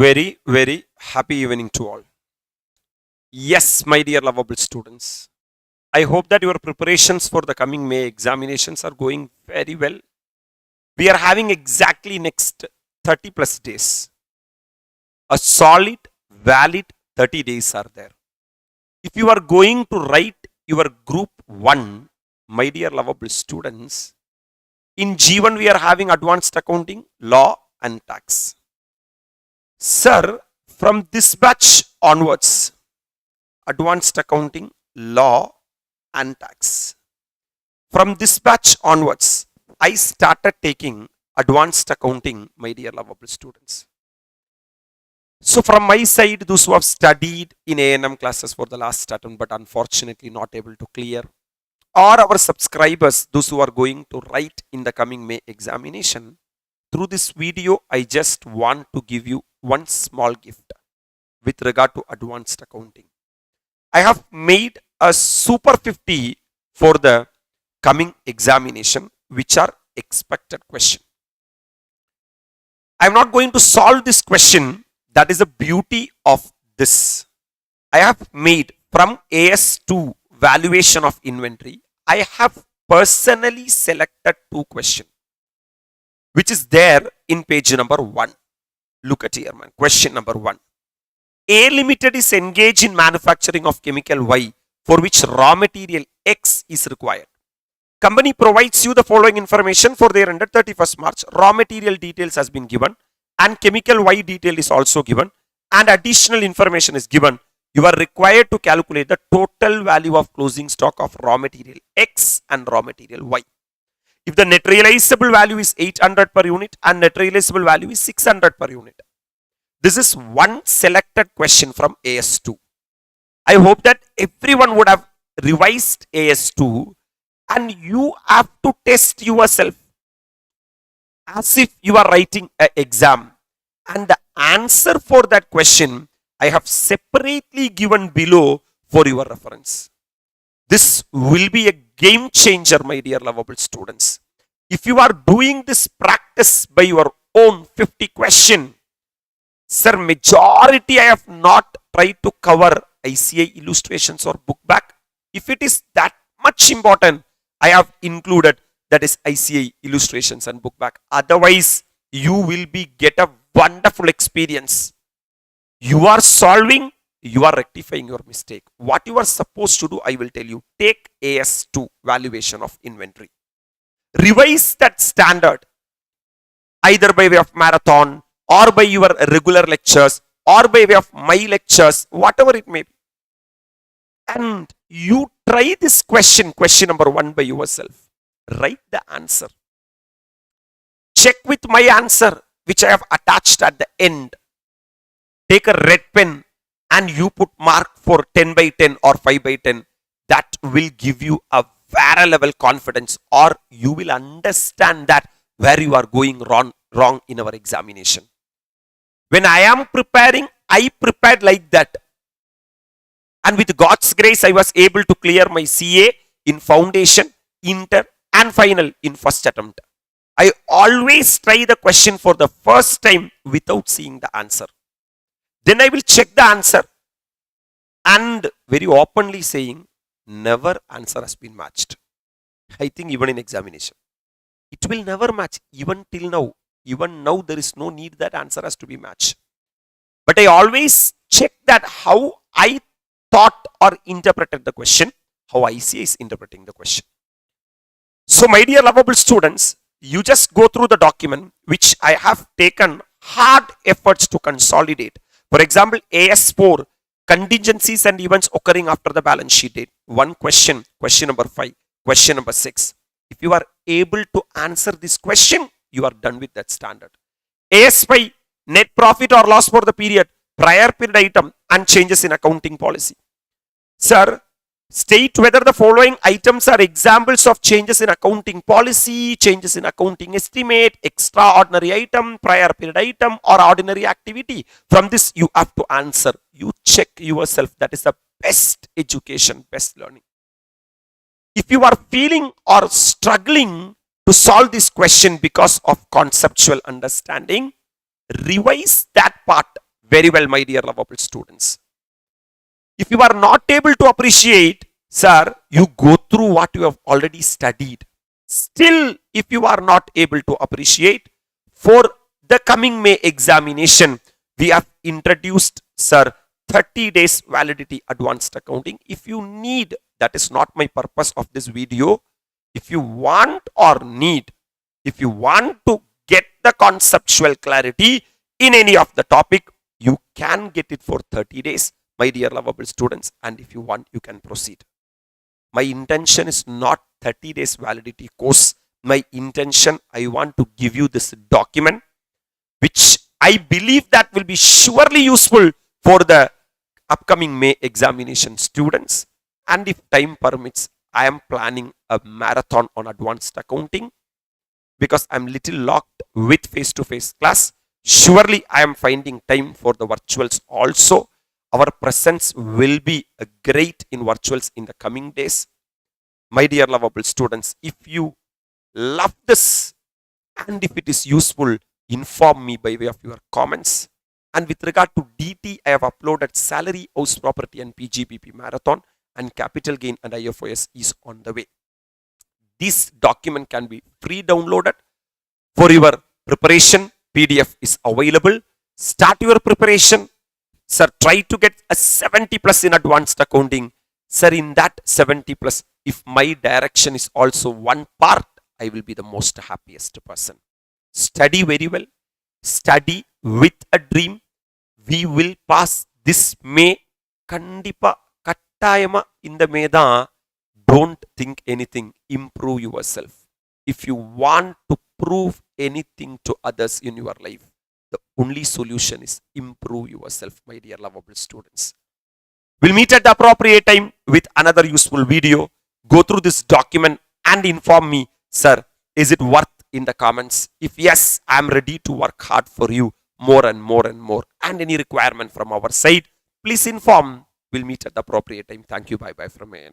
Very happy evening to all. Yes, my dear lovable students, I hope that your preparations for the coming May examinations are going very well. We are having exactly next 30 plus days. A solid, valid 30 days are there. If you are going to write your group 1, my dear lovable students, in G1 we are having advanced accounting, law and tax. Sir, from this batch onwards, advanced accounting, law and tax. From this batch onwards, I started taking advanced accounting, my dear lovable students. So from my side, those who have studied in ANM classes for the last attempt but unfortunately not able to clear, or our subscribers, those who are going to write in the coming May examination, through this video, I just want to give you one small gift with regard to advanced accounting. I have made a super 50 for the coming examination, which are expected question. I am not going to solve this question. That is the beauty of this. I have made from AS2 valuation of inventory. I have personally selected 2 questions, which is there in page number 1. Look at here, man. Question number 1. A Limited is engaged in manufacturing of chemical Y for which raw material X is required. Company provides you the following information for their ended 31st March. Raw material details has been given and chemical Y detail is also given and additional information is given. You are required to calculate the total value of closing stock of raw material X and raw material Y. If the net realizable value is 800 per unit and net realizable value is 600 per unit. This is one selected question from AS2. I hope that everyone would have revised AS2 and you have to test yourself as if you are writing an exam. And the answer for that question I have separately given below for your reference. This will be a game changer, my dear lovable students. If you are doing this practice by your own 50 question, sir, majority I have not tried to cover ICAI illustrations or book back. If it is that much important, I have included that is ICAI illustrations and book back. Otherwise, you will get a wonderful experience. You are solving, you are rectifying your mistake. What you are supposed to do, I will tell you. Take AS2 valuation of inventory. Revise that standard either by way of marathon or by your regular lectures or by way of my lectures, whatever it may be. And you try this question number 1 by yourself. Write the answer. Check with my answer, which I have attached at the end. Take a red pen and you put mark for 10 by 10 or 5 by 10. That will give you a very level confidence, or you will understand that where you are going wrong in our examination. When I am preparing, I prepared like that. And with God's grace, I was able to clear my CA in foundation, inter and final in first attempt. I always try the question for the first time without seeing the answer. Then I will check the answer and very openly saying, never answer has been matched. I think even in examination, it will never match even till now. Even now there is no need that answer has to be matched. But I always check that how I thought or interpreted the question, how ICAI is interpreting the question. So my dear lovable students, you just go through the document which I have taken hard efforts to consolidate. For example, AS4, contingencies and events occurring after the balance sheet date. One question, question number 5, question number 6. If you are able to answer this question, you are done with that standard. AS5, net profit or loss for the period, prior period item and changes in accounting policy. Sir, state whether the following items are examples of changes in accounting policy, changes in accounting estimate, extraordinary item, prior period item or ordinary activity. From this you have to answer. You check yourself. That is the best education, best learning. If you are feeling or struggling to solve this question because of conceptual understanding, revise that part very well, my dear lovable students. If you are not able to appreciate, sir, you go through what you have already studied. Still, if you are not able to appreciate, for the coming May examination, we have introduced, sir, 30 days validity advanced accounting. If you need, that is not my purpose of this video. If you want or need, if you want to get the conceptual clarity in any of the topic, you can get it for 30 days, my dear lovable students. And if you want, you can proceed. My intention is not 30 days validity course. My intention, I want to give you this document, which I believe that will be surely useful for the upcoming May examination students. And if time permits, I am planning a marathon on advanced accounting because I'm little locked with face-to-face class. Surely I am finding time for the virtuals also. Our presence will be great in virtuals in the coming days. My dear lovable students, if you love this and if it is useful, inform me by way of your comments. And with regard to DT, I have uploaded salary, house property and PGBP marathon, and capital gain and IFOS is on the way. This document can be free downloaded for your preparation. PDF is available. Start your preparation. Sir, try to get a 70 plus in advanced accounting. Sir, in that 70 plus, if my direction is also one part, I will be the most happiest person. Study very well. Study with a dream. We will pass this May. Kandipa kattayama in the Meda. Don't think anything. Improve yourself. If you want to prove anything to others in your life, the only solution is improve yourself, my dear lovable students. We'll meet at the appropriate time with another useful video. Go through this document and inform me, sir, is it worth in the comments? If yes, I'm ready to work hard for you more and more and more. And any requirement from our side, please inform. We'll meet at the appropriate time. Thank you. Bye-bye from ANM.